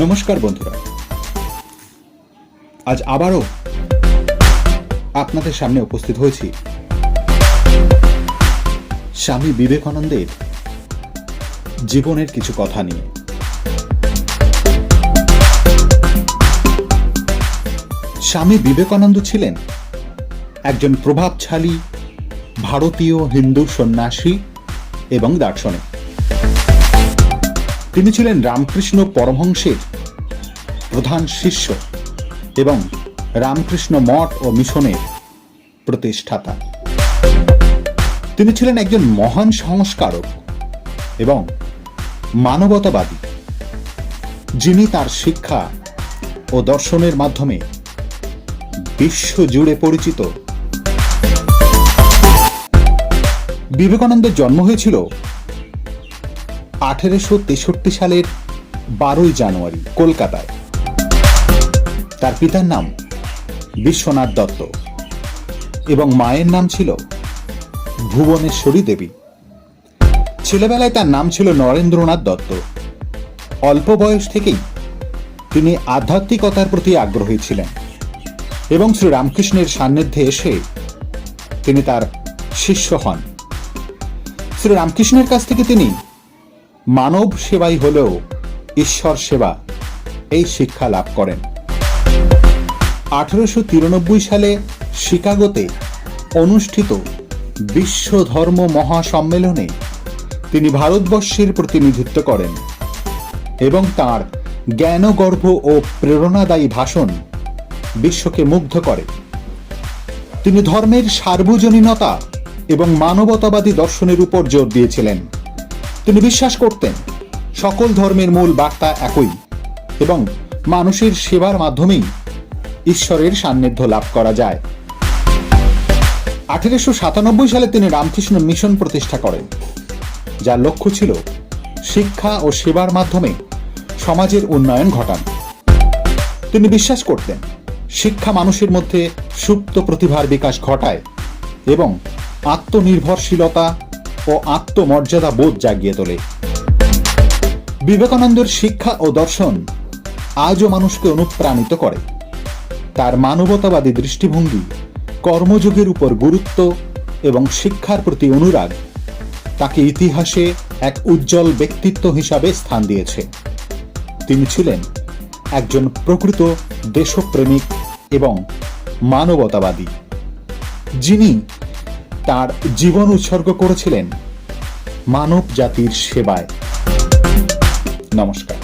নমস্কার বন্ধুরা, আজ আবারও আপনাদের সামনে উপস্থিত হয়েছি স্বামী বিবেকানন্দের জীবনের কিছু কথা নিয়ে। স্বামী বিবেকানন্দ ছিলেন একজন প্রভাবশালী ভারতীয় হিন্দু সন্ন্যাসী এবং দার্শনিক। তিনি ছিলেন রামকৃষ্ণ পরমহংসের প্রধান শিষ্য এবং রামকৃষ্ণ মঠ ও মিশনের প্রতিষ্ঠাতা। তিনি ছিলেন একজন মহান সংস্কারক এবং মানবতাবাদী, যিনি তার শিক্ষা ও দর্শনের মাধ্যমে বিশ্বজুড়ে পরিচিত। বিবেকানন্দের জন্ম হয়েছিল 1863 সালের 12 জানুয়ারি কলকাতায়। তার পিতার নাম বিশ্বনাথ দত্ত এবং মায়ের নাম ছিল ভুবনেশ্বরী দেবী। ছেলেবেলায় তার নাম ছিল নরেন্দ্রনাথ দত্ত। অল্প বয়স থেকেই তিনি আধ্যাত্মিকতার প্রতি আগ্রহী ছিলেন এবং শ্রী রামকৃষ্ণের সান্নিধ্যে এসে তিনি তার শিষ্য হন। শ্রী রামকৃষ্ণের কাছ থেকে তিনি মানব সেবাই হলেও ঈশ্বর সেবা এই শিক্ষা লাভ করেন। 1893 সালে শিকাগোতে অনুষ্ঠিত বিশ্ব ধর্ম মহাসম্মেলনে তিনি ভারতবর্ষের প্রতিনিধিত্ব করেন এবং তাঁর জ্ঞানগর্ভ ও প্রেরণাদায়ী ভাষণ বিশ্বকে মুগ্ধ করে। তিনি ধর্মের সার্বজনীনতা এবং মানবতাবাদী দর্শনের উপর জোর দিয়েছিলেন। তিনি বিশ্বাস করতেন সকল ধর্মের মূল বার্তা একই এবং মানুষের সেবার মাধ্যমেই ঈশ্বরের সান্নিধ্য লাভ করা যায়। 1897 সালে তিনি রামকৃষ্ণ মিশন প্রতিষ্ঠা করেন, যার লক্ষ্য ছিল শিক্ষা ও সেবার মাধ্যমে সমাজের উন্নয়ন ঘটানো। তিনি বিশ্বাস করতেন শিক্ষা মানুষের মধ্যে সুপ্ত প্রতিভার বিকাশ ঘটায় এবং আত্মনির্ভরশীলতা ও আত্মমর্যাদা বোধ জাগিয়ে তোলে। বিবেকানন্দের শিক্ষা ও দর্শন আজও মানুষকে অনুপ্রাণিত করে। তার মানবতাবাদী দৃষ্টিভঙ্গি, কর্মযোগের উপর গুরুত্ব এবং শিক্ষার প্রতি অনুরাগ তাকে ইতিহাসে এক উজ্জ্বল ব্যক্তিত্ব হিসাবে স্থান দিয়েছে। তিনি ছিলেন একজন প্রকৃত দেশপ্রেমিক এবং মানবতাবাদী, যিনি তার জীবন উৎসর্গ করেছিলেন মানব জাতির সেবায়। নমস্কার।